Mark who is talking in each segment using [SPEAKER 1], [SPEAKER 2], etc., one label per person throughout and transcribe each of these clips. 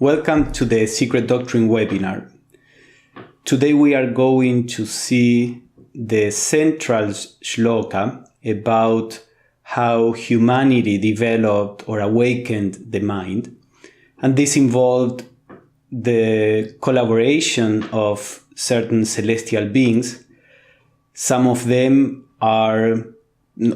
[SPEAKER 1] Welcome to the Secret Doctrine webinar. Today we are going to see the central shloka about how humanity developed or awakened the mind. And this involved the collaboration of certain celestial beings. Some of them are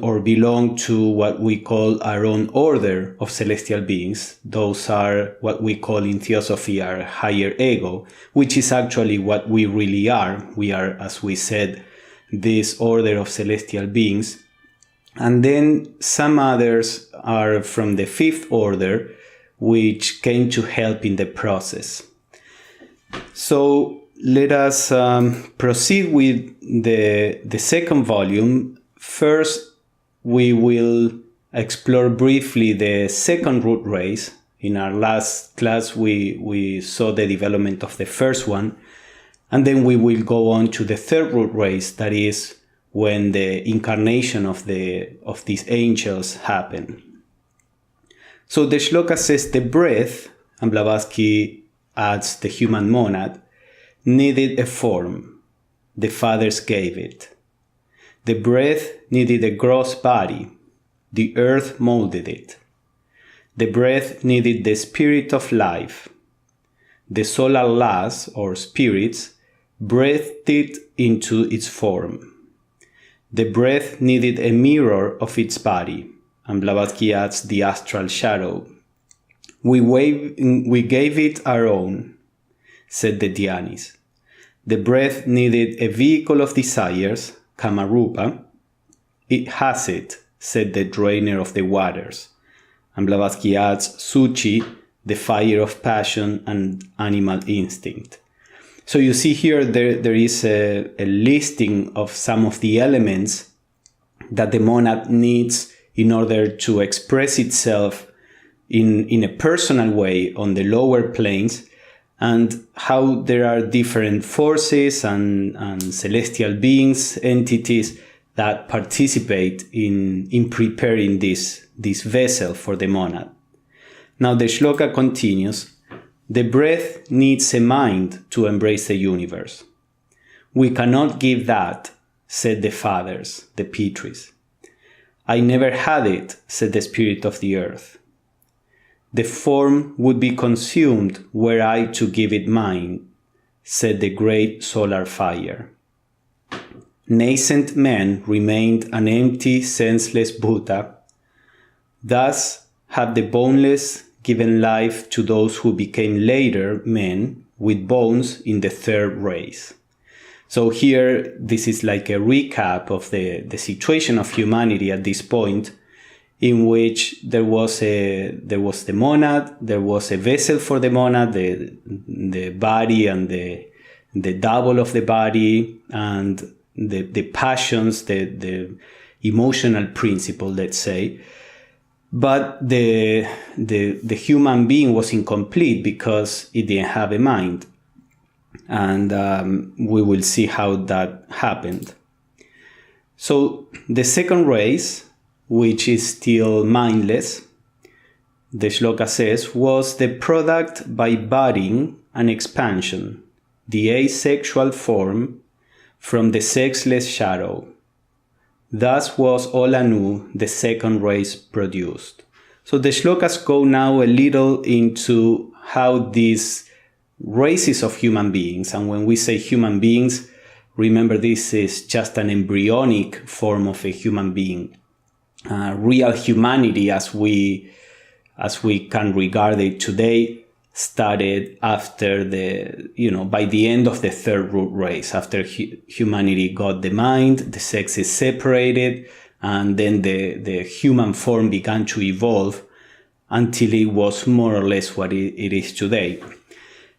[SPEAKER 1] or belong to what we call our own order of celestial beings. Those are what we call in theosophy our higher ego, which is actually what we really are. We are, as we said, this order of celestial beings. And then some others are from the fifth order, which came to help in the process. So let us proceed with the second volume. First, we will explore briefly the second root race. In our last class, we saw the development of the first one, and then we will go on to the third root race, that is when the incarnation of these angels happen. So the shloka says the breath, and Blavatsky adds the human monad, needed a form. The fathers gave it. The breath needed a gross body. The earth molded it. The breath needed the spirit of life. The solar laws, or spirits, breathed it into its form. The breath needed a mirror of its body, and Blavatsky adds the astral shadow. We gave it our own, said the Dhyanis. The breath needed a vehicle of desires, Kamarupa. It has it, said the drainer of the waters. And Blavatsky adds Suchi, the fire of passion and animal instinct. So you see here there is a listing of some of the elements that the monad needs in order to express itself in a personal way on the lower planes, and how there are different forces and celestial beings, entities that participate in preparing this vessel for the monad. Now the shloka continues, the breath needs a mind to embrace the universe. We cannot give that, said the fathers, the Pitris. I never had it, said the spirit of the earth. The form would be consumed were I to give it mine, said the great solar fire. Nascent men remained an empty, senseless Bhuta. Thus have the boneless given life to those who became later men with bones in the third race. So here, this is like a recap of the situation of humanity at this point, in which there was the monad, there was a vessel for the monad, the body and the double of the body, and the passions, the emotional principle, let's say. But the human being was incomplete because it didn't have a mind. And we will see how that happened. So the second race, which is still mindless, the shloka says, was the product by budding and expansion, the asexual form from the sexless shadow. Thus was all anew the second race produced. So the shlokas go now a little into how these races of human beings, and when we say human beings, remember this is just an embryonic form of a human being. Real humanity, as we can regard it today, started after by the end of the third root race, after humanity got the mind, the sexes separated, and then the human form began to evolve until it was more or less what it is today.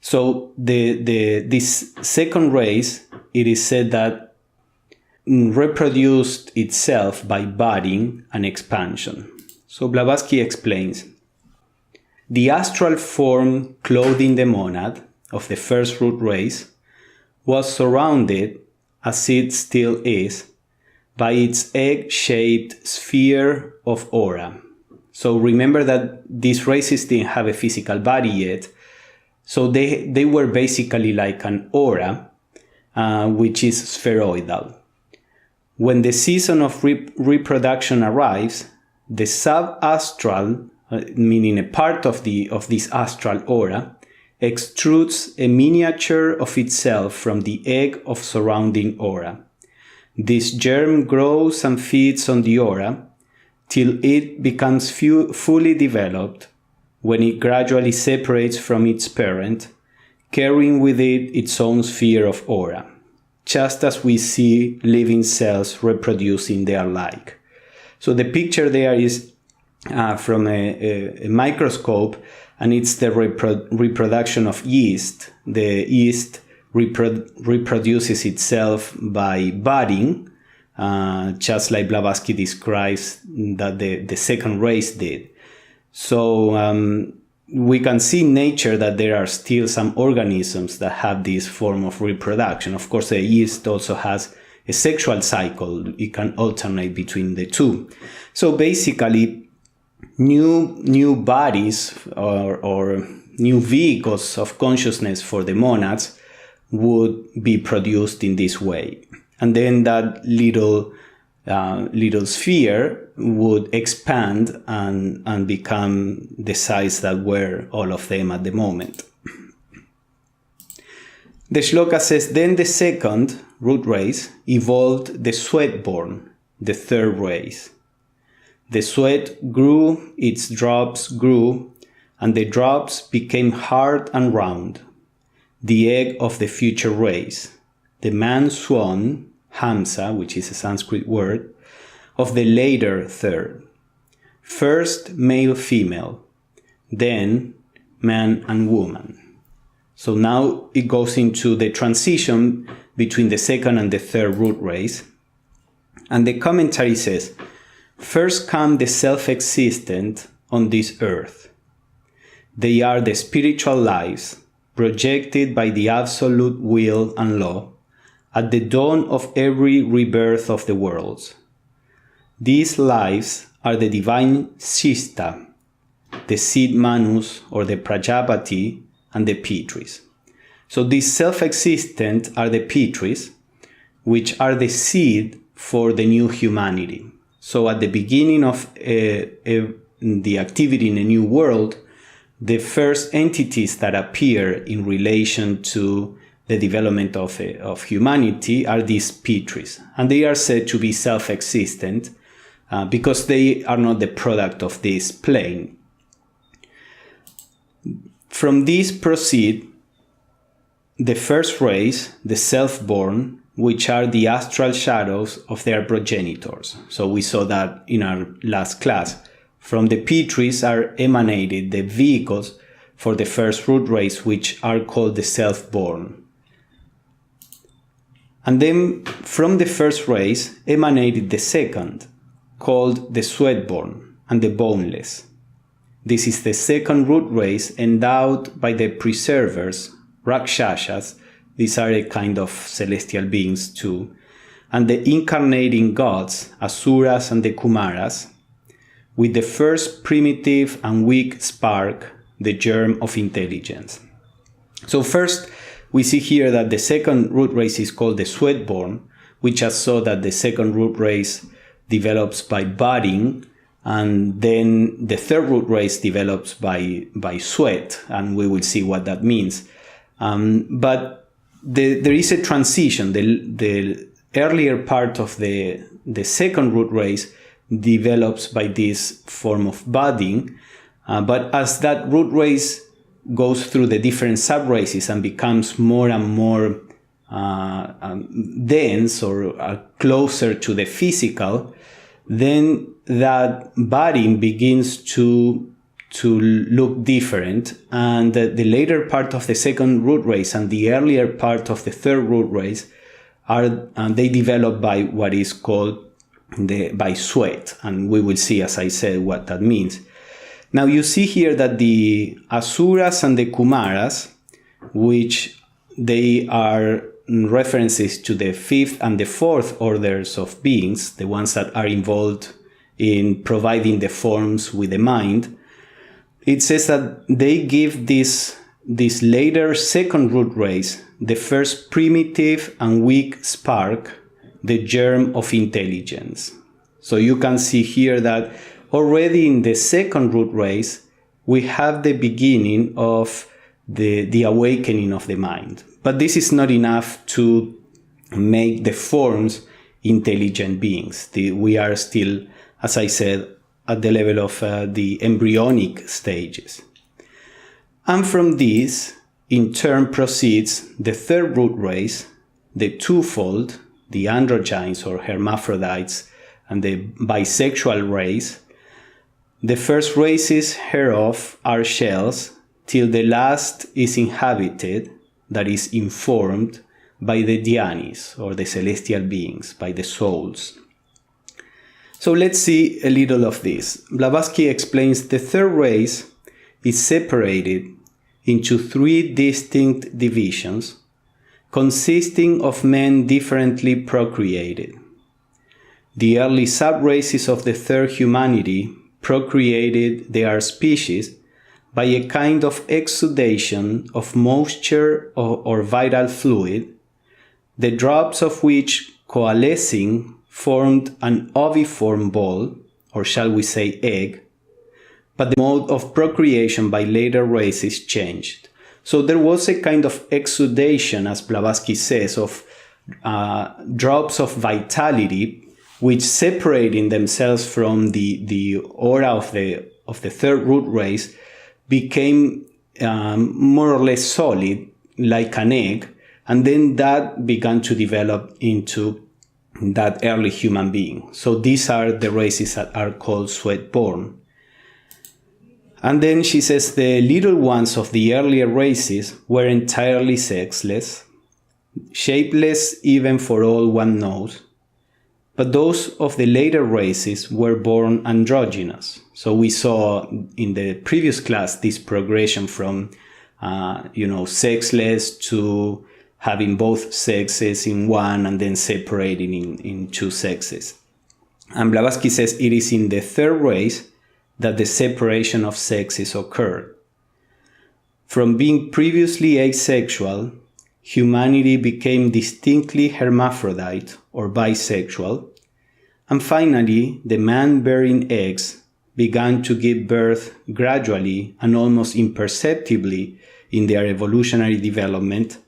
[SPEAKER 1] So this second race, it is said that reproduced itself by budding and expansion. So Blavatsky explains, the astral form clothing the monad of the first root race was surrounded, as it still is, by its egg-shaped sphere of aura. So remember that these races didn't have a physical body yet, So they were basically like an aura, which is spheroidal. When the season of reproduction arrives, the sub-astral, meaning a part of this astral aura, extrudes a miniature of itself from the egg of surrounding aura. This germ grows and feeds on the aura till it becomes fully developed, when it gradually separates from its parent, carrying with it its own sphere of aura, just as we see living cells reproducing their like. So the picture there is from a microscope, and it's the reproduction of yeast. The yeast reproduces itself by budding, just like Blavatsky describes that the second race did. So we can see in nature that there are still some organisms that have this form of reproduction. Of course, the yeast also has a sexual cycle. It can alternate between the two. So basically, new bodies or new vehicles of consciousness for the monads would be produced in this way. And then that little sphere would expand and become the size that were all of them at the moment. The shloka says, then the second root race evolved the sweat-born, the third race. The sweat grew, its drops grew, and the drops became hard and round, the egg of the future race, the man-swan, Hamsa, which is a Sanskrit word, of the later third. First male-female, then man and woman. So now it goes into the transition between the second and the third root race. And the commentary says, first come the self-existent on this earth. They are the spiritual lives projected by the absolute will and law at the dawn of every rebirth of the worlds. These lives are the divine Shista, the seed Manus or the Prajapati, and the Pitris. So these self-existent are the Pitris, which are the seed for the new humanity. So at the beginning of the activity in a new world, the first entities that appear in relation to the development of humanity are these Pitris. And they are said to be self-existent because they are not the product of this plane. From this proceed the first race, the self-born, which are the astral shadows of their progenitors. So we saw that in our last class. From the Pitris are emanated the vehicles for the first root race, which are called the self-born. And then from the first race emanated the second, called the sweat-born and the boneless. This is the second root race endowed by the preservers, Rakshasas. These are a kind of celestial beings too. And the incarnating gods, Asuras and the Kumaras, with the first primitive and weak spark, the germ of intelligence. So first, we see here that the second root race is called the sweat-born. We just saw that the second root race develops by budding, and then the third root race develops by sweat, and we will see what that means. But there is a transition. The earlier part of the second root race develops by this form of budding, but as that root race goes through the different sub-races and becomes more and more dense or closer to the physical, then that budding begins to look different, and the later part of the second root race and the earlier part of the third root race they develop by what is called by sweat, and we will see, as I said, what that means. Now you see here that the Asuras and the Kumaras, which they are references to the fifth and the fourth orders of beings, the ones that are involved in providing the forms with the mind, it says that they give this this later second root race, the first primitive and weak spark, the germ of intelligence. So you can see here that already in the second root race, we have the beginning of the awakening of the mind. But this is not enough to make the forms intelligent beings. We are still, as I said, at the level of the embryonic stages. And from this, in turn, proceeds the third root race, the twofold, the androgynes or hermaphrodites, and the bisexual race. The first races hereof are shells, till the last is inhabited, that is informed, by the Dhyanis, or the celestial beings, by the souls. So let's see a little of this. Blavatsky explains the third race is separated into three distinct divisions, consisting of men differently procreated. The early sub-races of the third humanity procreated their species by a kind of exudation of moisture or vital fluid, the drops of which coalescing formed an oviform ball, or shall we say egg, but the mode of procreation by later races changed. So there was a kind of exudation, as Blavatsky says, of drops of vitality, which separating themselves from the aura of the third root race, became more or less solid, like an egg, and then that began to develop into that early human being. So these are the races that are called sweat-born. And then she says the little ones of the earlier races were entirely sexless, shapeless even for all one knows, but those of the later races were born androgynous. So we saw in the previous class this progression from, sexless to having both sexes in one and then separating in two sexes. And Blavatsky says it is in the third race that the separation of sexes occurred. From being previously asexual, humanity became distinctly hermaphrodite or bisexual, and finally the man-bearing eggs began to give birth gradually and almost imperceptibly in their evolutionary development,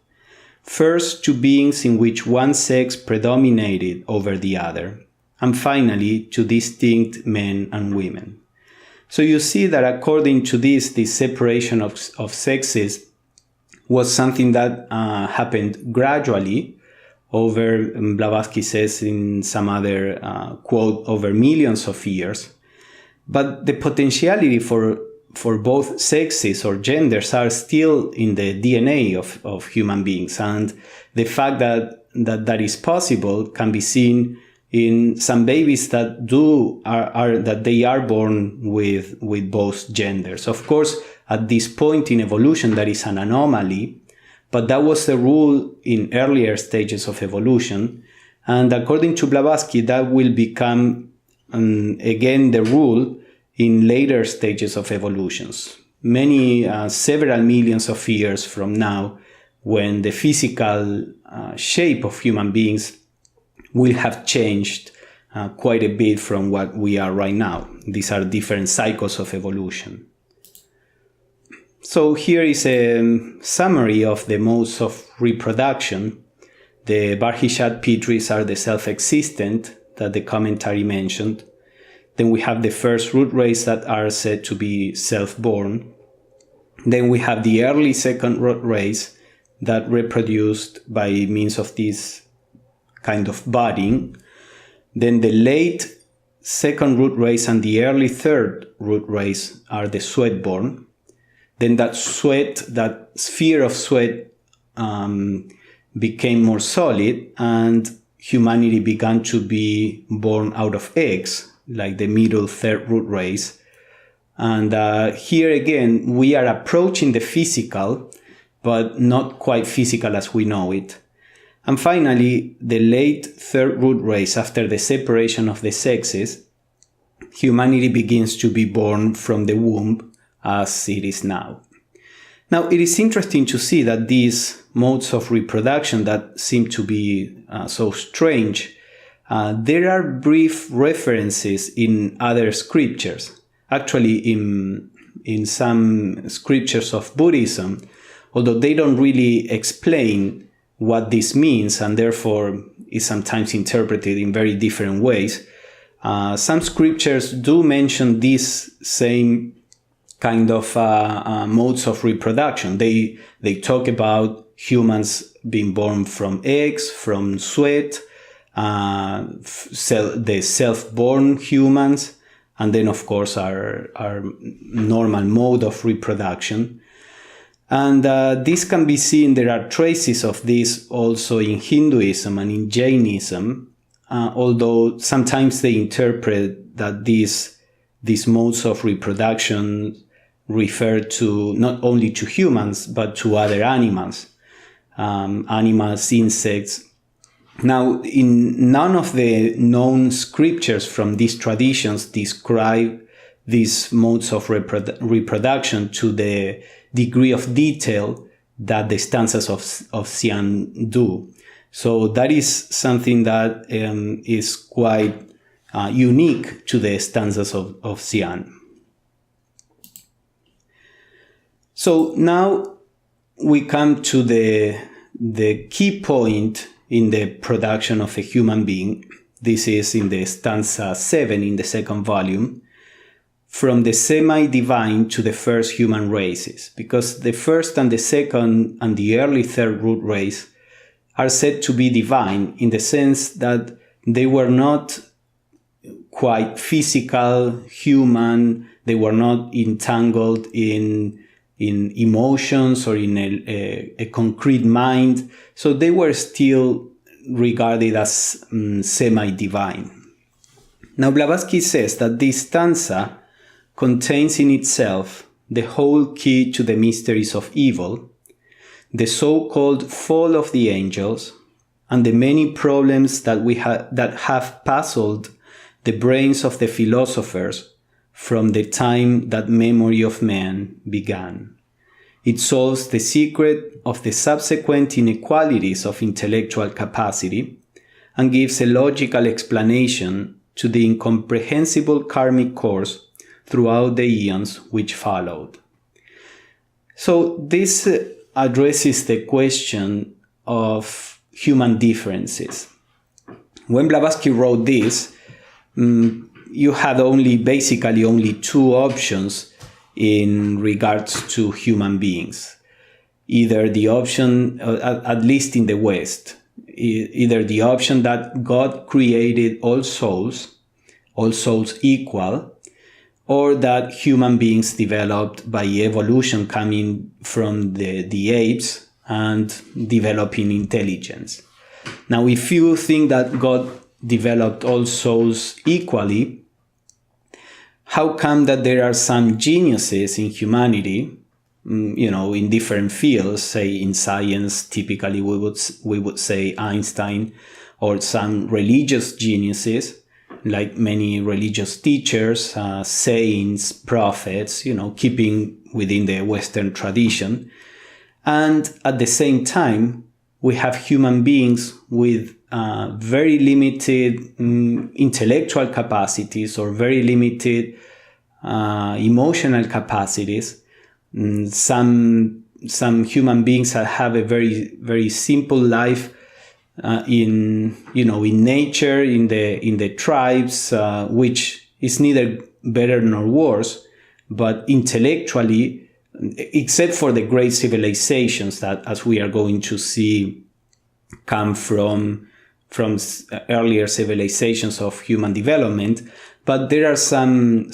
[SPEAKER 1] first to beings in which one sex predominated over the other, and finally to distinct men and women. So you see that according to this separation of sexes was something that happened gradually over, Blavatsky says in some other quote, over millions of years. But the potentiality for both sexes or genders are still in the DNA of human beings. And the fact that is possible can be seen in some babies that they are born with both genders. Of course, at this point in evolution, that is an anomaly, but that was the rule in earlier stages of evolution. And according to Blavatsky, that will become again the rule in later stages of evolutions. Several millions of years from now, when the physical shape of human beings will have changed quite a bit from what we are right now. These are different cycles of evolution. So here is a summary of the modes of reproduction. The Barhishat Pitris are the self-existent that the commentary mentioned. Then we have the first root race that are said to be self-born. Then we have the early second root race that reproduced by means of this kind of budding. Then the late second root race and the early third root race are the sweat-born. Then that sphere of sweat became more solid, and humanity began to be born out of eggs, like the middle third root race. And here again, we are approaching the physical, but not quite physical as we know it. And finally, the late third root race, after the separation of the sexes, humanity begins to be born from the womb as it is now. Now, it is interesting to see that these modes of reproduction that seem to be so strange, there are brief references in other scriptures. Actually, in some scriptures of Buddhism, although they don't really explain what this means and therefore is sometimes interpreted in very different ways, some scriptures do mention these same kind of modes of reproduction. They talk about humans being born from eggs, from sweat, the self-born humans, and then of course our normal mode of reproduction. And this can be seen, there are traces of this also in Hinduism and in Jainism, although sometimes they interpret that these modes of reproduction refer to not only to humans, but to other animals, insects. Now, in none of the known scriptures from these traditions describe these modes of reproduction to the degree of detail that the stanzas of Dzyan do. So that is something that is quite unique to the stanzas of Dzyan. So now we come to the key point in the production of a human being. This is in the stanza 7 in the second volume, from the semi-divine to the first human races, because the first and the second and the early third root race are said to be divine in the sense that they were not quite physical, human, they were not entangled in emotions or in a concrete mind, so they were still regarded as semi-divine. Now Blavatsky says that this stanza contains in itself the whole key to the mysteries of evil, the so-called fall of the angels, and the many problems that that have puzzled the brains of the philosophers from the time that memory of man began. It solves the secret of the subsequent inequalities of intellectual capacity and gives a logical explanation to the incomprehensible karmic course throughout the eons which followed. So this addresses the question of human differences. When Blavatsky wrote this, you had basically only two options in regards to human beings. Either the option, at least in the West, either the option that God created all souls equal, or that human beings developed by evolution coming from the apes and developing intelligence. Now, if you think that God developed all souls equally, how come that there are some geniuses in humanity, in different fields, say in science, typically we would say Einstein, or some religious geniuses, like many religious teachers, saints, prophets, keeping within the Western tradition. And at the same time, we have human beings with very limited intellectual capacities or very limited emotional capacities. Some human beings that have a very, very simple life in nature, in the tribes, which is neither better nor worse, but intellectually, except for the great civilizations that, as we are going to see, come from earlier civilizations of human development. But there are some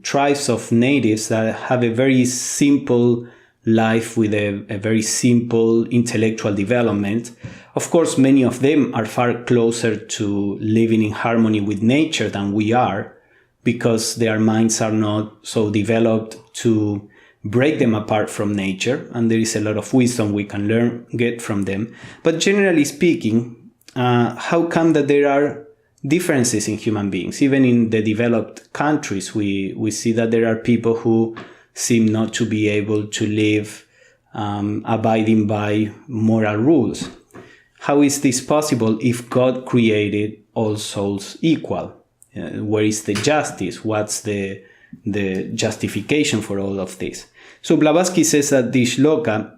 [SPEAKER 1] tribes of natives that have a very simple life with a very simple intellectual development. Of course, many of them are far closer to living in harmony with nature than we are, because their minds are not so developed to break them apart from nature, and there is a lot of wisdom we can get from them. But generally speaking, how come that there are differences in human beings? Even in the developed countries, we see that there are people who seem not to be able to live abiding by moral rules. How is this possible if God created all souls equal? Where is the justice? What's the justification for all of this? So Blavatsky says that the shloka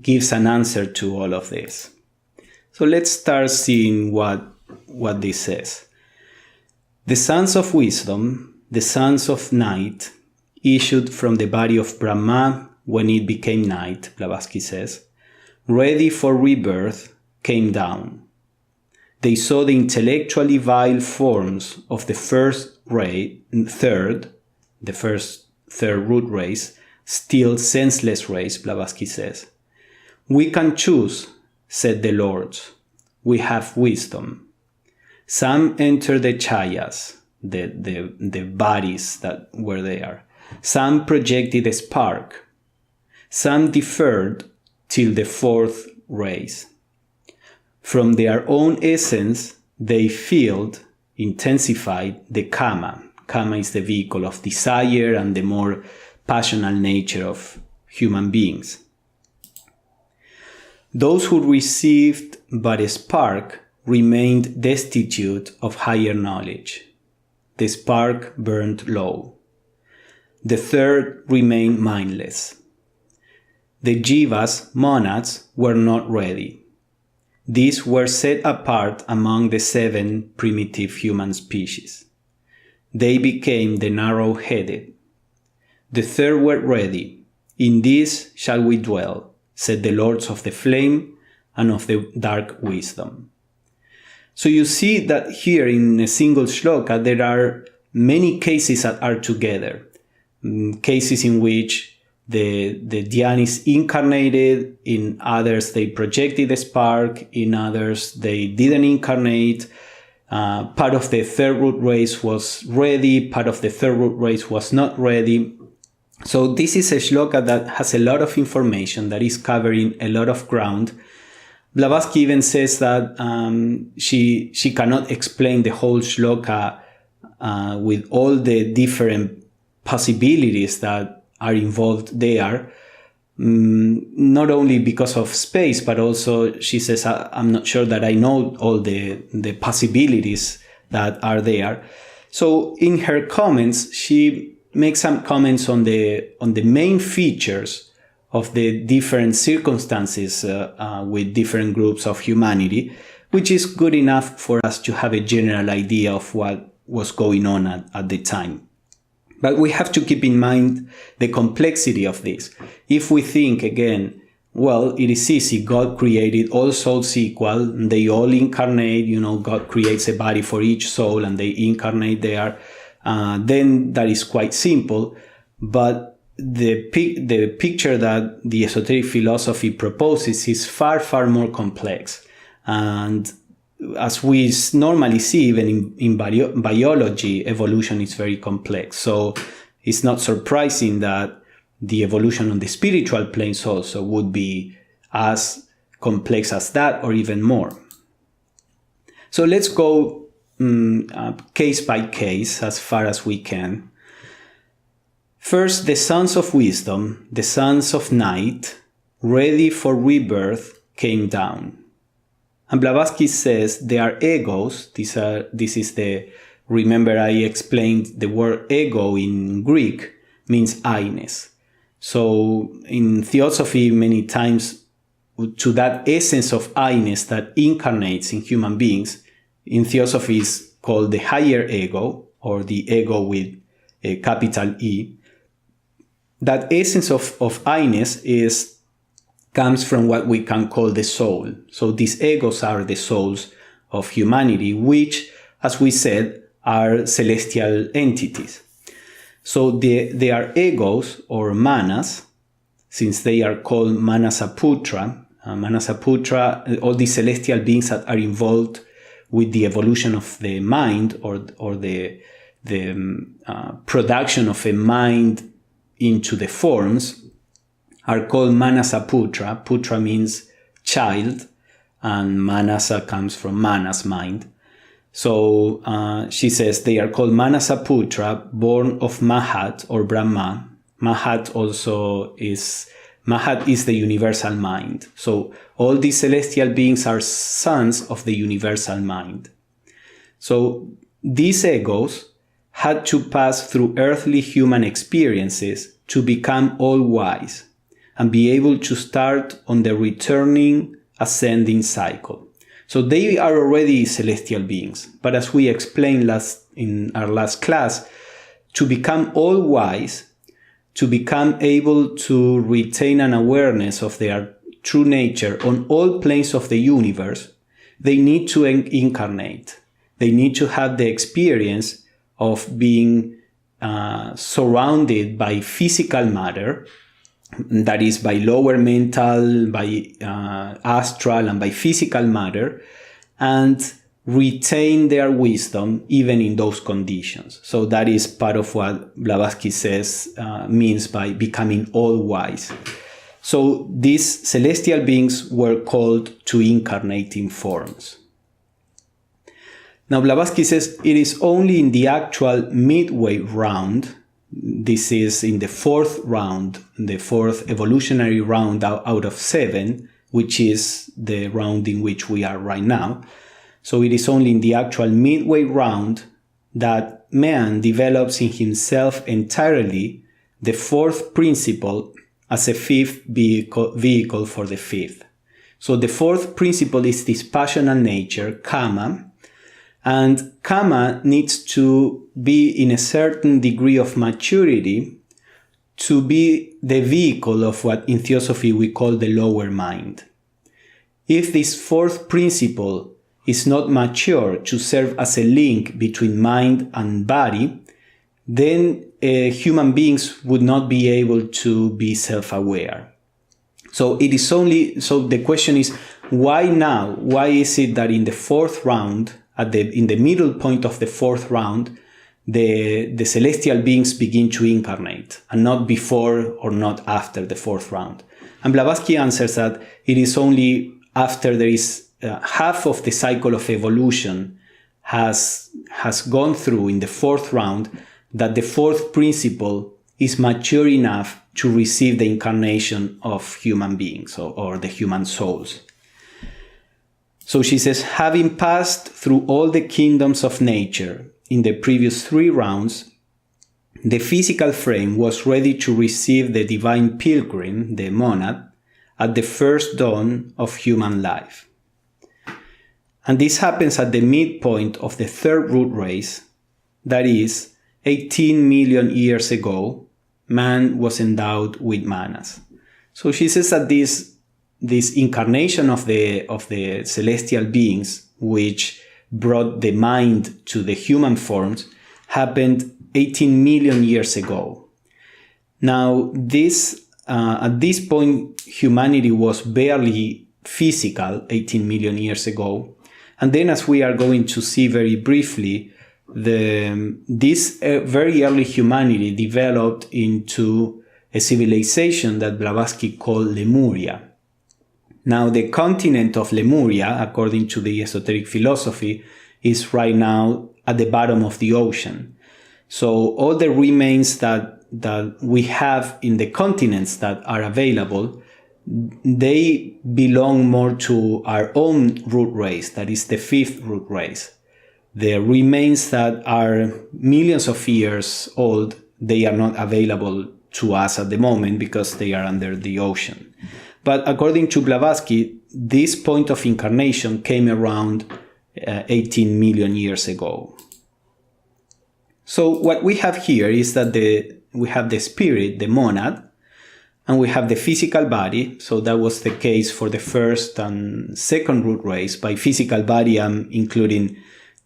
[SPEAKER 1] gives an answer to all of this. So let's start seeing what this says. The sons of wisdom, the sons of night, issued from the body of Brahma when it became night, Blavatsky says, ready for rebirth, came down. They saw the intellectually vile forms of the third root race, still senseless race, Blavatsky says. We can choose, said the lords. We have wisdom. Some enter the chayas, the bodies that were there. Some projected a spark. Some deferred till the fourth race. From their own essence, they filled, intensified the kama. Kama is the vehicle of desire and the more passional nature of human beings. Those who received but a spark remained destitute of higher knowledge. The spark burned low. The third remained mindless. The jivas, monads, were not ready. These were set apart among the 7 primitive human species. They became the narrow-headed. The third were ready. In this shall we dwell, said the lords of the flame and of the dark wisdom. So you see that here in a single shloka there are many cases that are together. Cases in which the Dhyan is incarnated, in others they projected a spark, in others they didn't incarnate. Part of the third root race was ready, part of the third root race was not ready. So this is a shloka that has a lot of information, that is covering a lot of ground. Blavatsky even says that she cannot explain the whole shloka with all the different possibilities that are involved there, not only because of space, but also she says, I'm not sure that I know all the possibilities that are there. So in her comments, she makes some comments on the main features of the different circumstances with different groups of humanity, which is good enough for us to have a general idea of what was going on at the time. But we have to keep in mind the complexity of this. If we think again, well, it is easy. God created all souls equal. They all incarnate. God creates a body for each soul and they incarnate there. Then that is quite simple. But the picture that the esoteric philosophy proposes is far, far more complex. And as we normally see, even in biology, evolution is very complex. So it's not surprising that the evolution on the spiritual planes also would be as complex as that or even more. So let's go case by case as far as we can. First, the sons of wisdom, the sons of night, ready for rebirth, came down. And Blavatsky says they are egos. Remember I explained the word ego in Greek means I-ness. So in theosophy, many times to that essence of I-ness that incarnates in human beings, in theosophy is called the higher ego, or the ego with a capital E. That essence of I-ness comes from what we can call the soul. So these egos are the souls of humanity, which, as we said, are celestial entities. So they are egos or manas, since they are called Manasaputra. Manasaputra, all the celestial beings that are involved with the evolution of the mind or the production of a mind into the forms, are called Manasaputra. Putra means child, and Manasa comes from Manas, mind. So she says they are called Manasaputra, born of Mahat or Brahma. Mahat also Mahat is the universal mind. So all these celestial beings are sons of the universal mind. So these egos had to pass through earthly human experiences to become all-wise and be able to start on the returning ascending cycle. So they are already celestial beings, but as we explained in our last class, to become all-wise, to become able to retain an awareness of their true nature on all planes of the universe, they need to incarnate. They need to have the experience of being surrounded by physical matter, that is by lower mental, by astral, and by physical matter, and retain their wisdom even in those conditions. So that is part of what Blavatsky says means by becoming all-wise. So these celestial beings were called to incarnate in forms. Now Blavatsky says it is only in the actual midway round, this is in the fourth round, the fourth evolutionary round out of 7, which is the round in which we are right now. So it is only in the actual midway round that man develops in himself entirely the fourth principle as a fifth vehicle for the fifth. So the fourth principle is this passional nature, kama, and kama needs to be in a certain degree of maturity to be the vehicle of what in theosophy we call the lower mind. If this fourth principle is not mature to serve as a link between mind and body, then human beings would not be able to be self-aware. So the question is, why now? Why is it that in the fourth round, in the middle point of the fourth round, the celestial beings begin to incarnate, and not before or not after the fourth round? And Blavatsky answers that it is only after there is half of the cycle of evolution has gone through in the fourth round that the fourth principle is mature enough to receive the incarnation of human beings or the human souls. So she says, having passed through all the kingdoms of nature in the previous 3 rounds, the physical frame was ready to receive the divine pilgrim, the monad, at the first dawn of human life. And this happens at the midpoint of the third root race, that is, 18 million years ago, man was endowed with manas. So she says that this incarnation of the celestial beings, which brought the mind to the human forms, happened 18 million years ago. Now, at this point, humanity was barely physical 18 million years ago. And then, as we are going to see very briefly, this very early humanity developed into a civilization that Blavatsky called Lemuria. Now, the continent of Lemuria, according to the esoteric philosophy, is right now at the bottom of the ocean. So all the remains that we have in the continents that are available, they belong more to our own root race, that is the fifth root race. The remains that are millions of years old, they are not available to us at the moment because they are under the ocean. But according to Blavatsky, this point of incarnation came around 18 million years ago. So what we have here is that we have the spirit, the monad, and we have the physical body. So that was the case for the first and second root race. By physical body, I'm including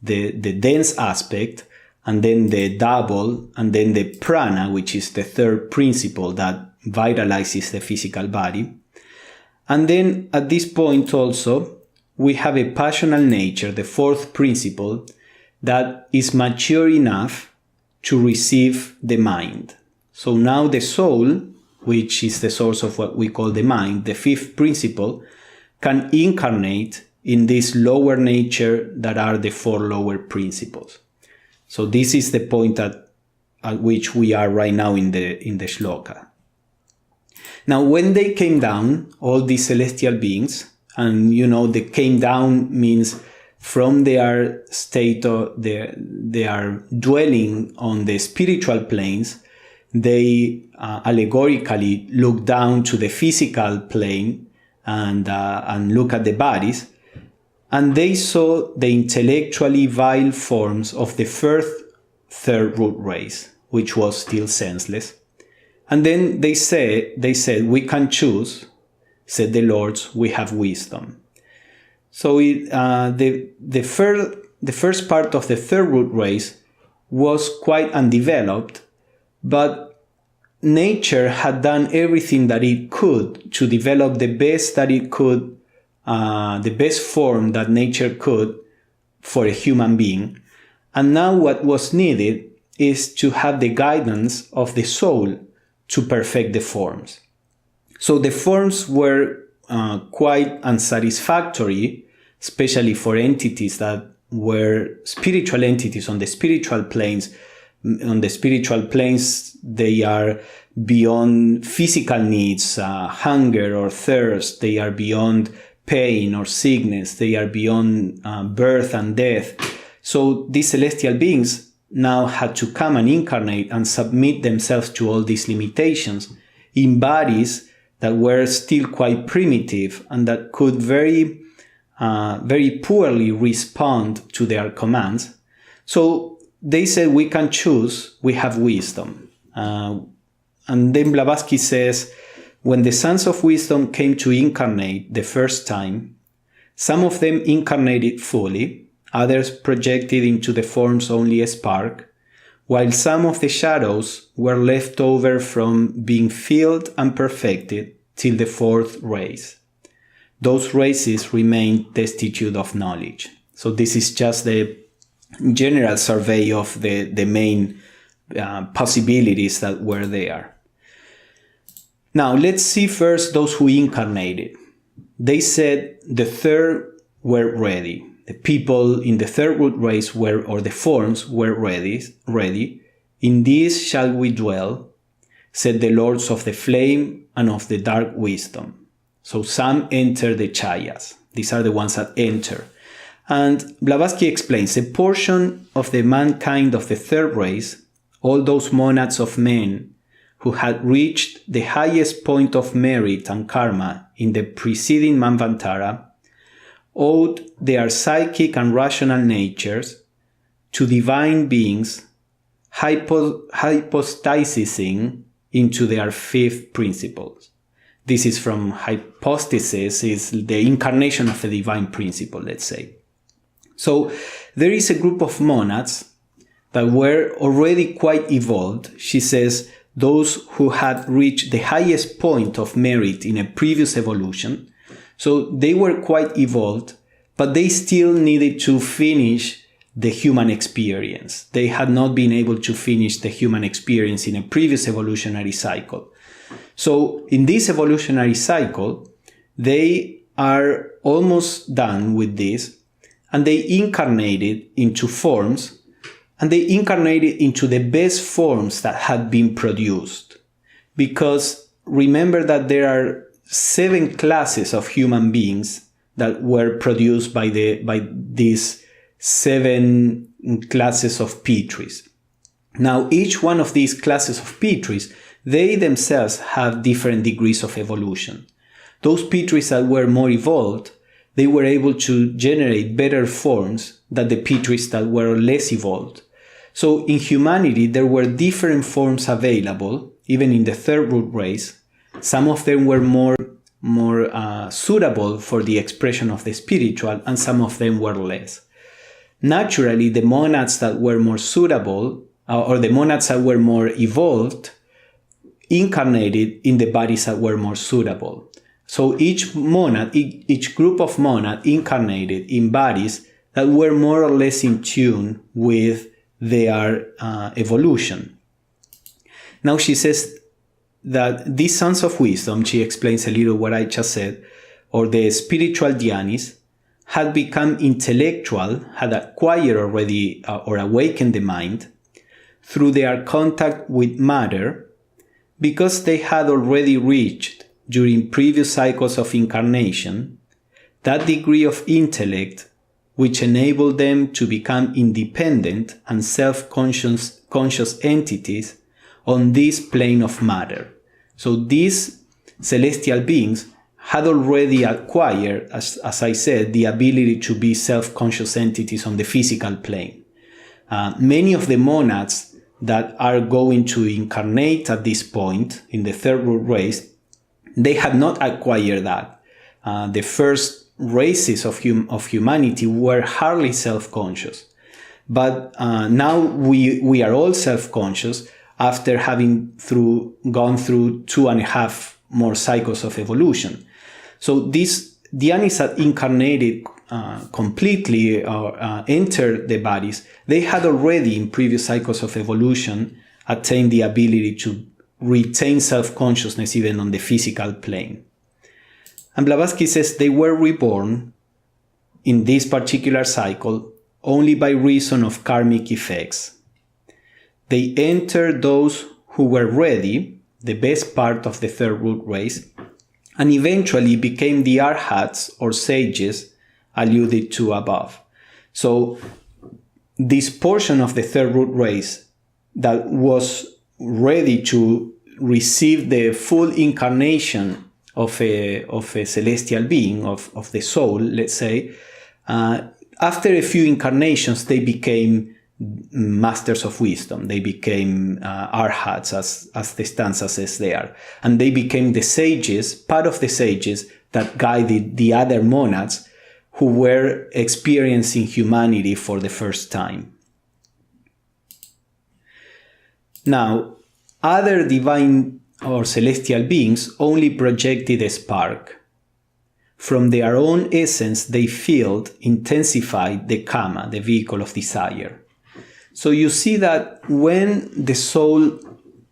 [SPEAKER 1] the dense aspect, and then the double, and then the prana, which is the third principle that vitalizes the physical body. And then at this point also, we have a passional nature, the fourth principle, that is mature enough to receive the mind. So now the soul, which is the source of what we call the mind, the fifth principle, can incarnate in this lower nature that are the 4 lower principles. So this is the point at which we are right now in the shloka. Now, when they came down, all these celestial beings, and they came down means from their state of their dwelling on the spiritual planes, they allegorically look down to the physical plane and look at the bodies, and they saw the intellectually vile forms of the first third root race, which was still senseless. And then they said, we can choose, said the lords, we have wisdom. So the first part of the third root race was quite undeveloped, but nature had done everything that it could to develop the best that it could, the best form that nature could for a human being. And now what was needed is to have the guidance of the soul to perfect the forms. So the forms were quite unsatisfactory, especially for entities that were spiritual entities on the spiritual planes. On the spiritual planes, they are beyond physical needs, hunger or thirst. They are beyond pain or sickness. They are beyond birth and death. So these celestial beings now had to come and incarnate and submit themselves to all these limitations in bodies that were still quite primitive and that could very poorly respond to their commands. So they said, we can choose, we have wisdom. And then Blavatsky says, when the sons of wisdom came to incarnate the first time, some of them incarnated fully, others projected into the forms only a spark, while some of the shadows were left over from being filled and perfected till the fourth race. Those races remained destitute of knowledge. So this is just the general survey of the main possibilities that were there. Now let's see first those who incarnated. They said the third were ready. The people in the third root race were, or the forms were ready. In this shall we dwell, said the lords of the flame and of the dark wisdom. So some enter the chayas. These are the ones that enter. And Blavatsky explains, a portion of the mankind of the third race, all those monads of men who had reached the highest point of merit and karma in the preceding Manvantara, owed their psychic and rational natures to divine beings hypostasizing into their fifth principles. This is from hypostasis, is the incarnation of a divine principle, let's say. So there is a group of monads that were already quite evolved. She says those who had reached the highest point of merit in a previous evolution. So they were quite evolved, but they still needed to finish the human experience. They had not been able to finish the human experience in a previous evolutionary cycle. So in this evolutionary cycle, they are almost done with this, and they incarnated into forms, and they incarnated into the best forms that had been produced. Because remember that there are 7 classes of human beings that were produced by these 7 classes of Petris. Now, each one of these classes of Petris, they themselves have different degrees of evolution. Those Petris that were more evolved, they were able to generate better forms than the Petris that were less evolved. So in humanity, there were different forms available, even in the third root race. Some of them were more suitable for the expression of the spiritual, and some of them were less. Naturally, the monads that were more suitable, or the monads that were more evolved, incarnated in the bodies that were more suitable. So each monad, each group of monad incarnated in bodies that were more or less in tune with their evolution. Now she says that these sons of wisdom, she explains a little what I just said, or the spiritual dhyanis, had become intellectual, had acquired already or awakened the mind through their contact with matter, because they had already reached, during previous cycles of incarnation, that degree of intellect which enabled them to become independent and self-conscious entities on this plane of matter. So these celestial beings had already acquired, as I said, the ability to be self-conscious entities on the physical plane. Many of the monads that are going to incarnate at this point in the third root race, they had not acquired that. The first races of humanity were hardly self-conscious. But now we are all self-conscious after having gone through 2.5 more cycles of evolution. So these Dhyanis that incarnated completely or entered the bodies, they had already in previous cycles of evolution attained the ability to retain self-consciousness even on the physical plane. And Blavatsky says they were reborn in this particular cycle only by reason of karmic effects. They entered those who were ready, the best part of the third root race, and eventually became the arhats or sages alluded to above. So this portion of the third root race that was ready to receive the full incarnation of a celestial being, of the soul, let's say, after a few incarnations, they became masters of wisdom. They became arhats, as the stanza says there. And they became the sages, part of the sages that guided the other monads who were experiencing humanity for the first time. Now, other divine or celestial beings only projected a spark. From their own essence, they filled, intensified the kama, the vehicle of desire. So you see that when the soul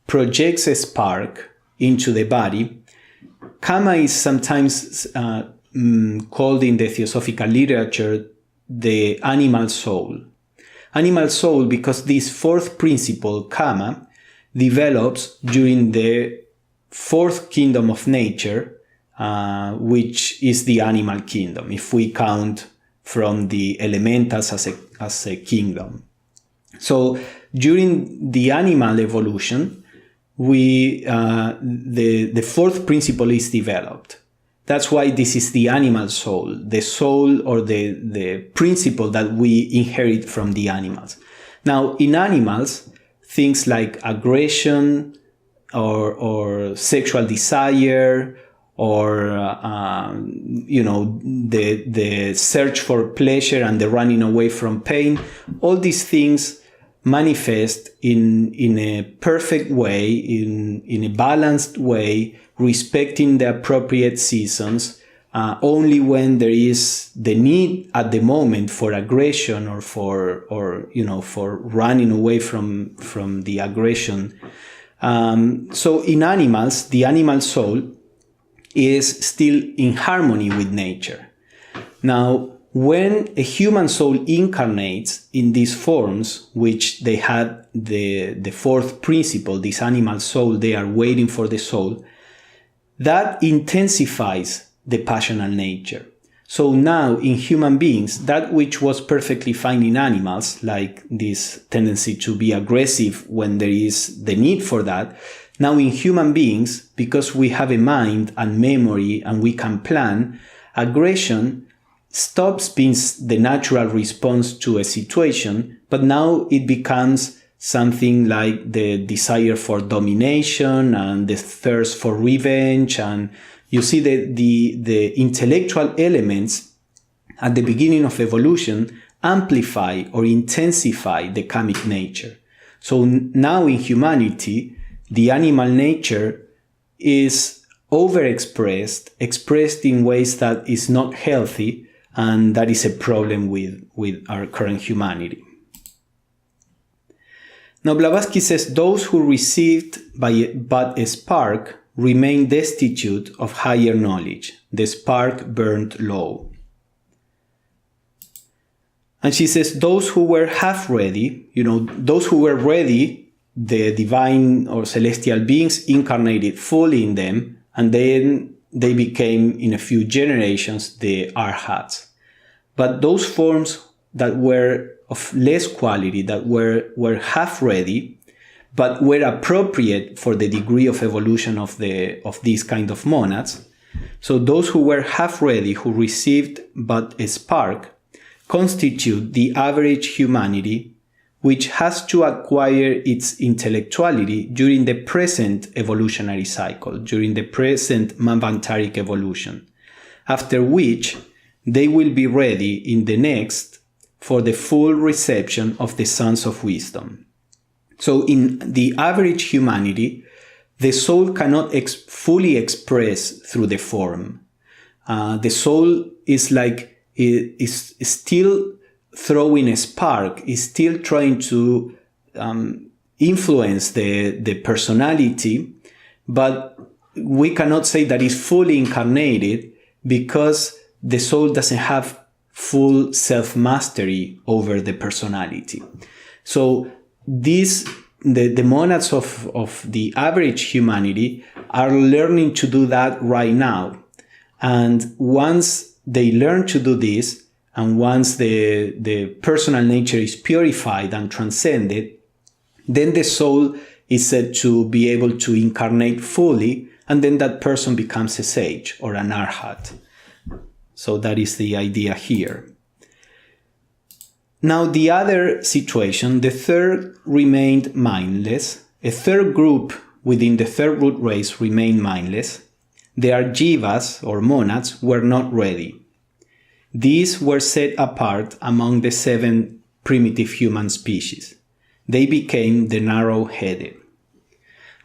[SPEAKER 1] projects a spark into the body, kama is sometimes called in the theosophical literature the animal soul. Animal soul because this fourth principle, kama, develops during the fourth kingdom of nature, which is the animal kingdom, if we count from the elementals as a kingdom. So during the animal evolution, the fourth principle is developed. That's why this is the animal soul or the principle that we inherit from the animals. Now, in animals, things like aggression or sexual desire or the search for pleasure and the running away from pain, all these things manifest in a perfect way, in a balanced way, respecting the appropriate seasons, only when there is the need at the moment for aggression or for running away from the aggression. So in animals, the animal soul is still in harmony with nature. Now, when a human soul incarnates in these forms, which they had the fourth principle, this animal soul, they are waiting for the soul, that intensifies the passional nature. So now in human beings, that which was perfectly fine in animals, like this tendency to be aggressive when there is the need for that, now in human beings, because we have a mind and memory and we can plan, aggression stops being the natural response to a situation, but now it becomes something like the desire for domination and the thirst for revenge. And you see the intellectual elements at the beginning of evolution amplify or intensify the kamic nature. So now in humanity, the animal nature is overexpressed, expressed in ways that is not healthy, and that is a problem with our current humanity. Now Blavatsky says those who received but a spark remain destitute of higher knowledge. The spark burned low. And she says those who were half ready, those who were ready the divine or celestial beings incarnated fully in them, and then they became, in a few generations, the arhats. But those forms that were of less quality, that were half ready, but were appropriate for the degree of evolution of these kind of monads. So those who were half ready, who received but a spark, constitute the average humanity, which has to acquire its intellectuality during the present evolutionary cycle, during the present manvantaric evolution, after which they will be ready in the next for the full reception of the sons of wisdom. So in the average humanity, the soul cannot fully express through the form. The soul is still throwing a spark, is still trying to influence the personality, but we cannot say that it's fully incarnated because the soul doesn't have full self-mastery over the personality. So the monads of the average humanity are learning to do that right now. And once they learn to do this, and once the personal nature is purified and transcended, then the soul is said to be able to incarnate fully, and then that person becomes a sage or an arhat. So that is the idea here. Now the other situation, the third remained mindless. A third group within the third root race remained mindless. The Arjivas, or monads, were not ready. These were set apart among the 7 primitive human species. They became the narrow-headed.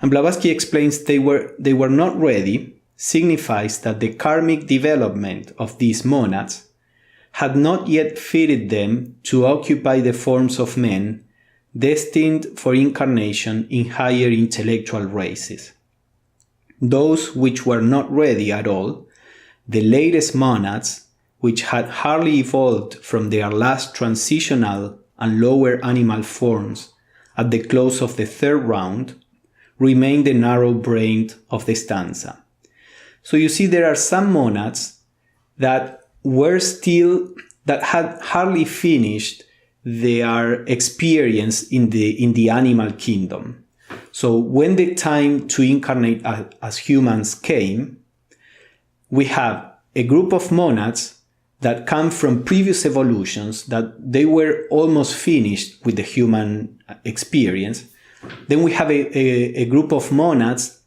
[SPEAKER 1] And Blavatsky explains they were not ready signifies that the karmic development of these monads had not yet fitted them to occupy the forms of men destined for incarnation in higher intellectual races. Those which were not ready at all, the latest monads, which had hardly evolved from their last transitional and lower animal forms at the close of the third round, remained the narrow-brained of the stanza. So you see there are some monads that had hardly finished their experience in the animal kingdom. So when the time to incarnate as humans came, we have a group of monads that come from previous evolutions, that they were almost finished with the human experience. Then we have a group of monads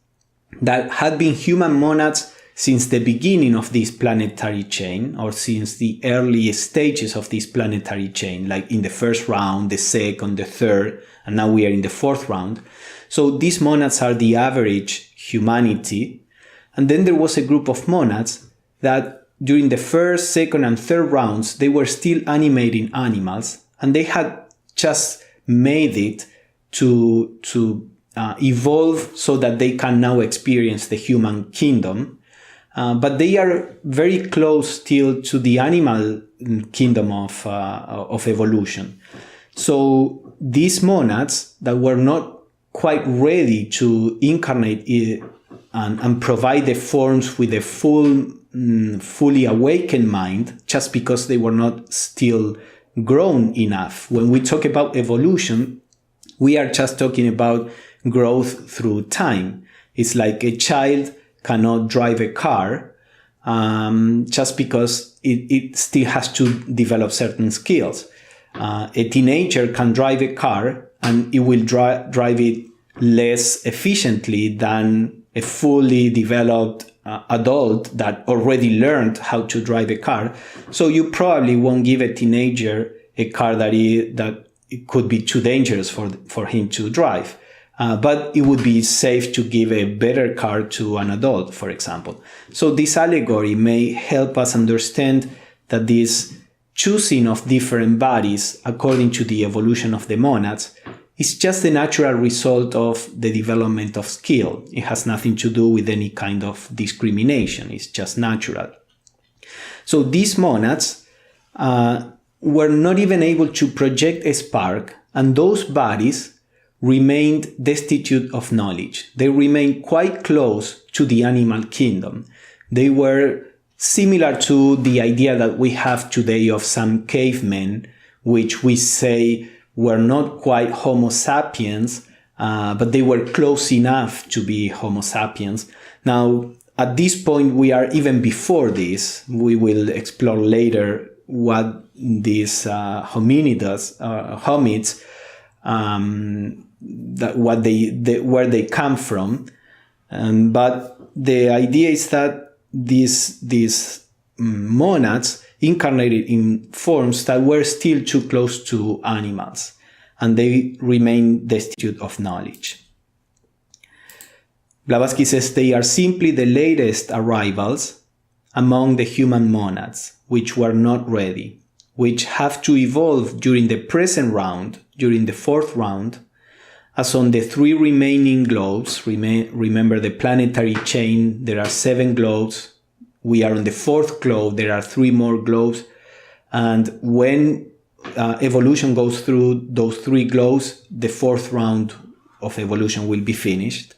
[SPEAKER 1] that had been human monads since the beginning of this planetary chain, or since the early stages of this planetary chain, like in the first round, the second, the third, and now we are in the fourth round. So these monads are the average humanity. And then there was a group of monads that during the first, second, and third rounds, they were still animating animals, and they had just made it to evolve so that they can now experience the human kingdom. But they are very close still to the animal kingdom of evolution. So these monads that were not quite ready to incarnate and provide the forms with a fully awakened mind, just because they were not still grown enough. When we talk about evolution, we are just talking about growth through time. It's like a child cannot drive a car just because it still has to develop certain skills. A teenager can drive a car and it will drive it less efficiently than a fully developed adult that already learned how to drive a car. So you probably won't give a teenager a car that it could be too dangerous for him to drive. But it would be safe to give a better car to an adult, for example. So this allegory may help us understand that this choosing of different bodies according to the evolution of the monads is just a natural result of the development of skill. It has nothing to do with any kind of discrimination. It's just natural. So these monads were not even able to project a spark, and those bodies remained destitute of knowledge. They remained quite close to the animal kingdom. They were similar to the idea that we have today of some cavemen, which we say were not quite Homo sapiens, but they were close enough to be Homo sapiens. Now, at this point, we are even before this. We will explore later what these homids, where they come from. But the idea is that these monads incarnated in forms that were still too close to animals, and they remain destitute of knowledge. Blavatsky says they are simply the latest arrivals among the human monads, which were not ready, which have to evolve during the present round, during the fourth round, as on the three remaining globes. Remember the planetary chain, there are 7 globes. We are on the 4th globe, there are 3 more globes. And when evolution goes through those 3 globes, the 4th round of evolution will be finished.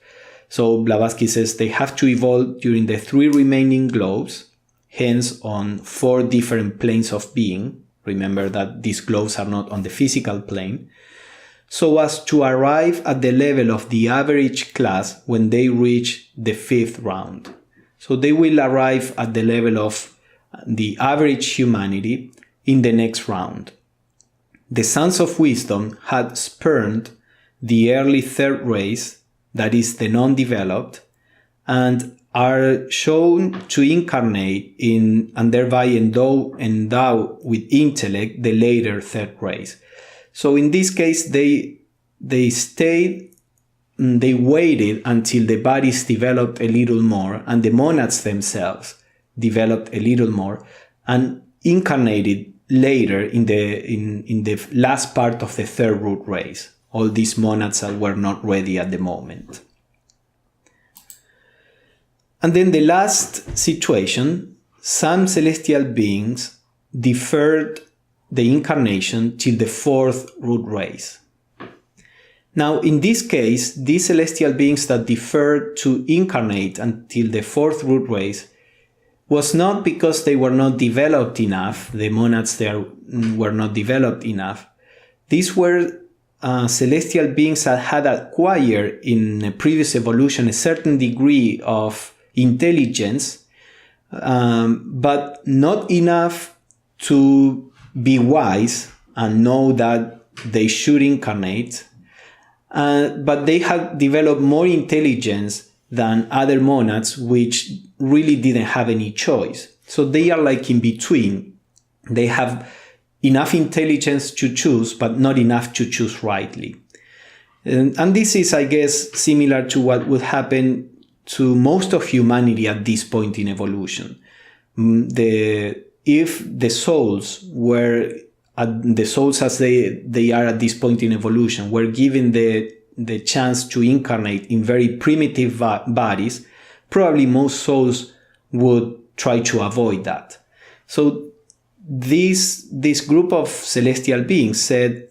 [SPEAKER 1] So Blavatsky says they have to evolve during the 3 remaining globes, hence on 4 different planes of being. Remember that these globes are not on the physical plane. So as to arrive at the level of the average class when they reach the 5th round. So they will arrive at the level of the average humanity in the next round. The Sons of Wisdom had spurned the early 3rd race, that is the non-developed, and are shown to incarnate in and thereby endow with intellect the later 3rd race. So in this case, they waited until the bodies developed a little more and the monads themselves developed a little more and incarnated later in the last part of the 3rd root race. All these monads were not ready at the moment. And then the last situation, some celestial beings deferred the incarnation till the 4th root race. Now, in this case, these celestial beings that deferred to incarnate until the 4th root race was not because they were not developed enough, the monads there were not developed enough. These were celestial beings that had acquired in a previous evolution a certain degree of intelligence, but not enough to be wise and know that they should incarnate, but they had developed more intelligence than other monads, which really didn't have any choice. So they are like in between. They have enough intelligence to choose, but not enough to choose rightly. And this is, I guess, similar to what would happen to most of humanity at this point in evolution. If the souls were, the souls as they are at this point in evolution, were given the chance to incarnate in very primitive bodies, probably most souls would try to avoid that. So this group of celestial beings said,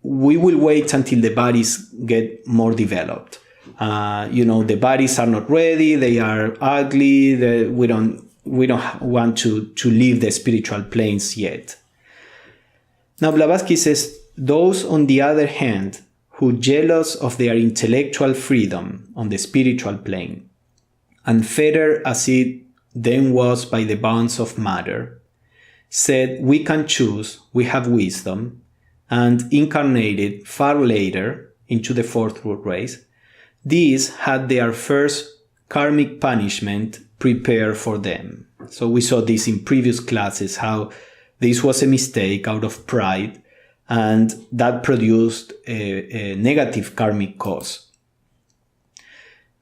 [SPEAKER 1] we will wait until the bodies get more developed. The bodies are not ready, they are ugly, we don't want to leave the spiritual planes yet. Now Blavatsky says, those on the other hand, who jealous of their intellectual freedom on the spiritual plane, unfettered as it then was by the bonds of matter, said, we can choose, we have wisdom, and incarnated far later into the 4th root race. These had their first karmic punishment prepared for them. So we saw this in previous classes, how this was a mistake out of pride, and that produced a negative karmic cause.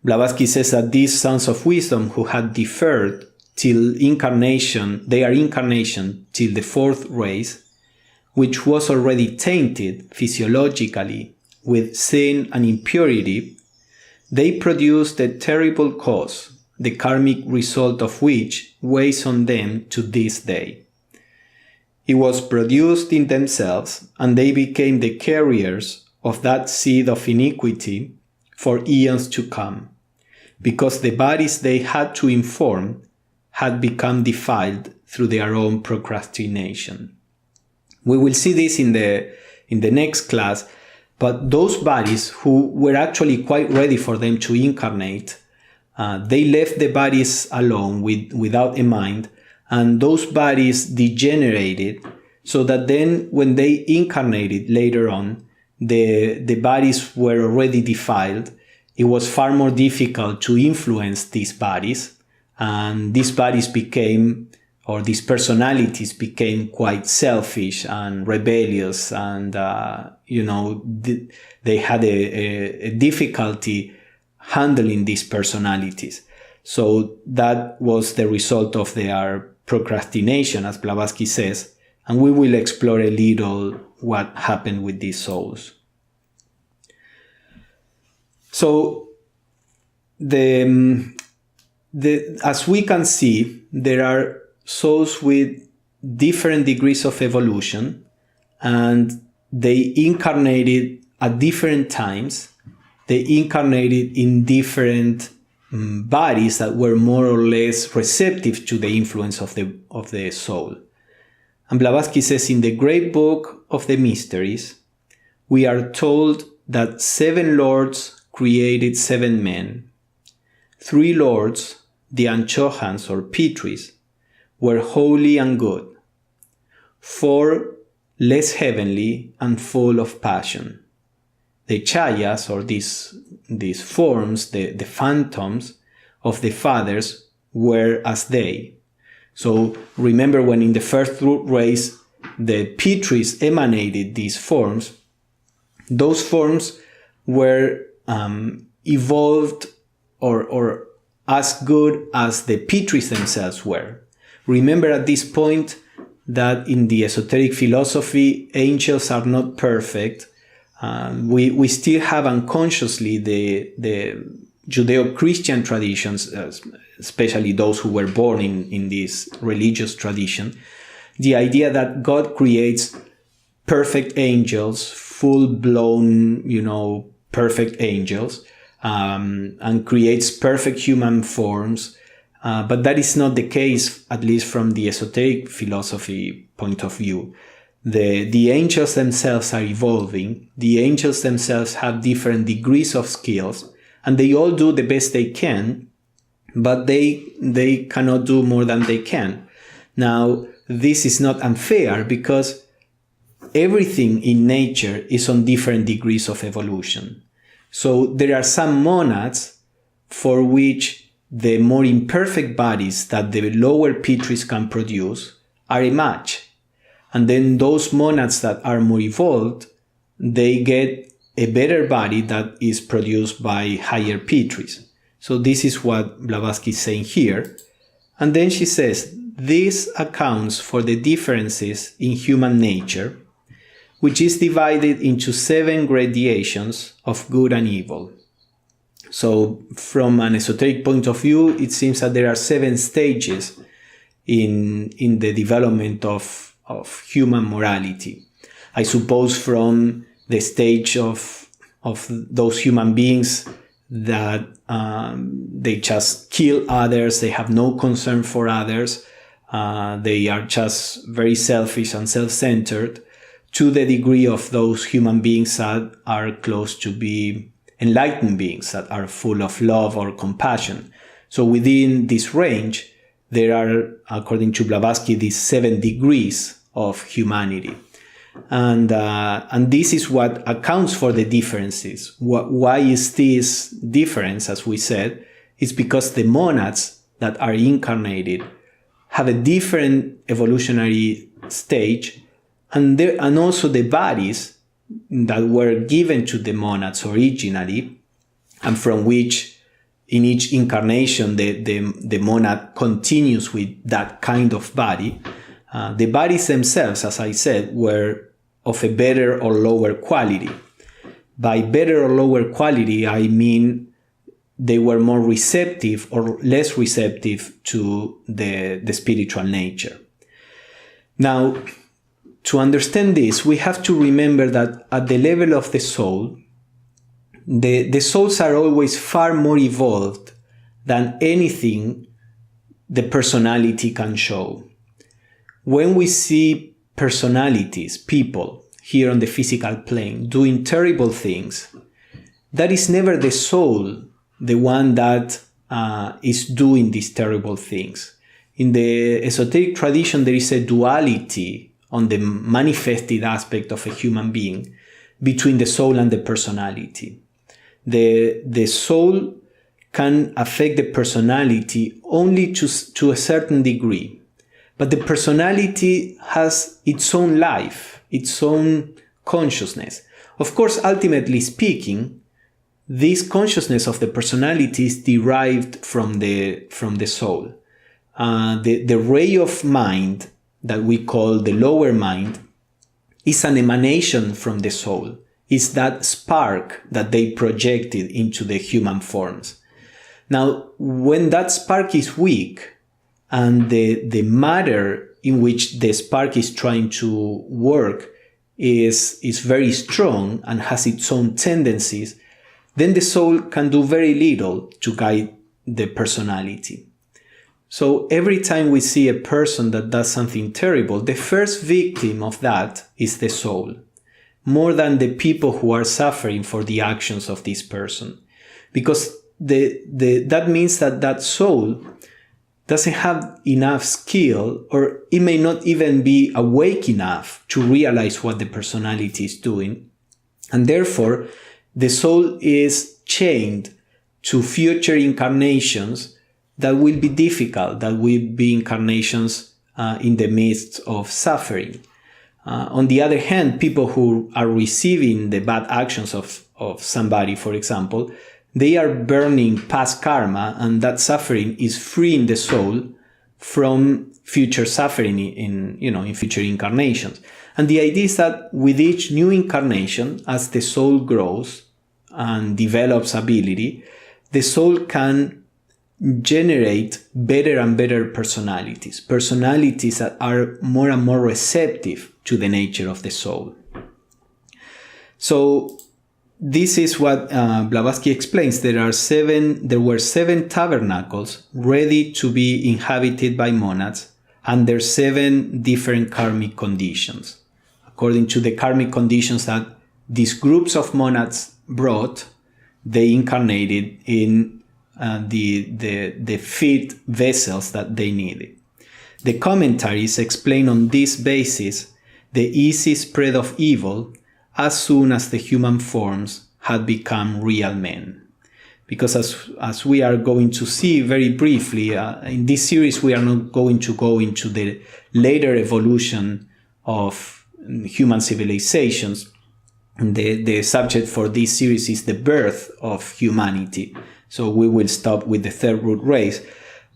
[SPEAKER 1] Blavatsky says that these Sons of Wisdom who had deferred till their incarnation till the 4th race, which was already tainted physiologically with sin and impurity, they produced a terrible cause, the karmic result of which weighs on them to this day. It was produced in themselves, and they became the carriers of that seed of iniquity for eons to come, because the bodies they had to inform had become defiled through their own procrastination. We will see this in the next class, but those bodies who were actually quite ready for them to incarnate, they left the bodies alone without a mind, and those bodies degenerated, so that then when they incarnated later on, the bodies were already defiled. It was far more difficult to influence these bodies, and these bodies became, or these personalities became, quite selfish and rebellious, and they had a difficulty handling these personalities. So that was the result of their procrastination, as Blavatsky says, and we will explore a little what happened with these souls. So as we can see, there are souls with different degrees of evolution, and they incarnated at different times. They incarnated in different bodies that were more or less receptive to the influence of the soul. And Blavatsky says in the great book of the mysteries, we are told that 7 lords created 7 men. 3 lords, the Anchohans or Pitris, were holy and good. 4 less heavenly and full of passion. The Chayas, or these forms, the phantoms of the fathers, were as they. So remember, when in the first race the Pitris emanated these forms, those forms were evolved or as good as the Pitris themselves were. Remember at this point that in the esoteric philosophy, angels are not perfect. We still have unconsciously the Judeo-Christian traditions, especially those who were born in this religious tradition, the idea that God creates perfect angels, full-blown, perfect angels, and creates perfect human forms. But that is not the case, at least from the esoteric philosophy point of view. The angels themselves are evolving. The angels themselves have different degrees of skills, and they all do the best they can, but they cannot do more than they can. Now, this is not unfair, because everything in nature is on different degrees of evolution. So there are some monads for which the more imperfect bodies that the lower Pitris can produce are a match. And then those monads that are more evolved, they get a better body that is produced by higher Pitris. So this is what Blavatsky is saying here. And then she says, this accounts for the differences in human nature, which is divided into 7 gradations of good and evil. So from an esoteric point of view, it seems that there are 7 stages in the development of human morality. I suppose from the stage of those human beings that they just kill others, they have no concern for others, they are just very selfish and self-centered, to the degree of those human beings that are close to be enlightened beings, that are full of love or compassion. So within this range, there are, according to Blavatsky, these 7 degrees of humanity. And this is what accounts for the differences. Why is this difference, as we said? It's because the monads that are incarnated have a different evolutionary stage, and also the bodies that were given to the monads originally, and from which in each incarnation the monad continues with that kind of body. The bodies themselves, as I said, were of a better or lower quality. By better or lower quality, I mean they were more receptive or less receptive to the spiritual nature. Now, to understand this, we have to remember that at the level of the soul, the souls are always far more evolved than anything the personality can show. When we see personalities, people, here on the physical plane, doing terrible things, that is never the soul, the one that is doing these terrible things. In the esoteric tradition, there is a duality on the manifested aspect of a human being between the soul and the personality. The soul can affect the personality only to a certain degree, but the personality has its own life, its own consciousness. Of course, ultimately speaking, this consciousness of the personality is derived from the soul. The ray of mind that we call the lower mind is an emanation from the soul. It's that spark that they projected into the human forms. Now, when that spark is weak and the matter in which the spark is trying to work is very strong and has its own tendencies, then the soul can do very little to guide the personality. So every time we see a person that does something terrible, the first victim of that is the soul, more than the people who are suffering for the actions of this person. Because that means that soul doesn't have enough skill, or it may not even be awake enough to realize what the personality is doing. And therefore, the soul is chained to future incarnations that will be difficult, that will be incarnations in the midst of suffering. On the other hand, people who are receiving the bad actions of somebody, for example, they are burning past karma, and that suffering is freeing the soul from future suffering in future incarnations. And the idea is that with each new incarnation, as the soul grows and develops ability, the soul can generate better and better personalities that are more and more receptive to the nature of the soul. So this is what Blavatsky explains. There were 7 tabernacles ready to be inhabited by monads under 7 different karmic conditions. According to the karmic conditions that these groups of monads brought, they incarnated in the fit vessels that they needed. The commentaries explain on this basis the easy spread of evil as soon as the human forms had become real men. Because as we are going to see very briefly, in this series we are not going to go into the later evolution of human civilizations. The subject for this series is the birth of humanity. So we will stop with the third root race.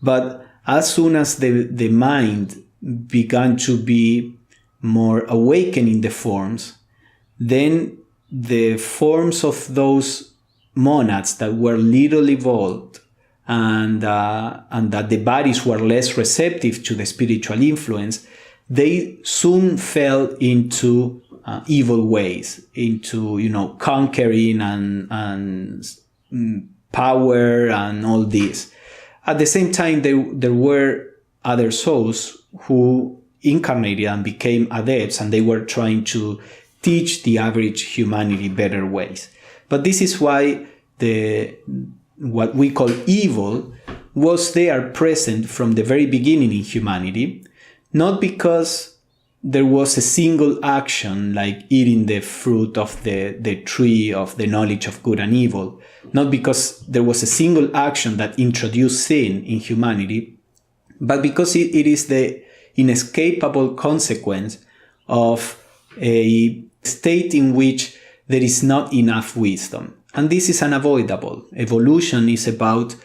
[SPEAKER 1] But as soon as the mind began to be more awakened in the forms, then the forms of those monads that were little evolved and that the bodies were less receptive to the spiritual influence, they soon fell into evil ways, into conquering and power and all this. At the same time, there were other souls who incarnated and became adepts, and they were trying to teach the average humanity better ways. But this is why what we call evil was there present from the very beginning in humanity, not because there was a single action like eating the fruit of the tree of the knowledge of good and evil, not because there was a single action that introduced sin in humanity, but because it is the inescapable consequence of a state in which there is not enough wisdom. And this is unavoidable. Evolution is about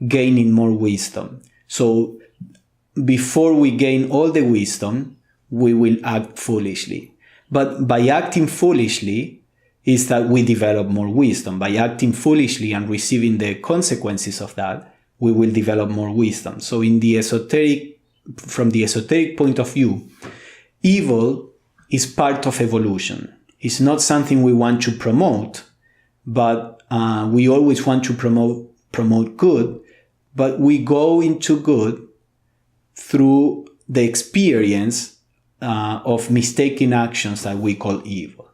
[SPEAKER 1] gaining more wisdom. So before we gain all the wisdom, we will act foolishly. But by acting foolishly is that we develop more wisdom. By acting foolishly and receiving the consequences of that, we will develop more wisdom. So from the esoteric point of view, evil is part of evolution. It's not something we want to promote, but we always want to promote good, but we go into good through the experience of mistaken actions that we call evil.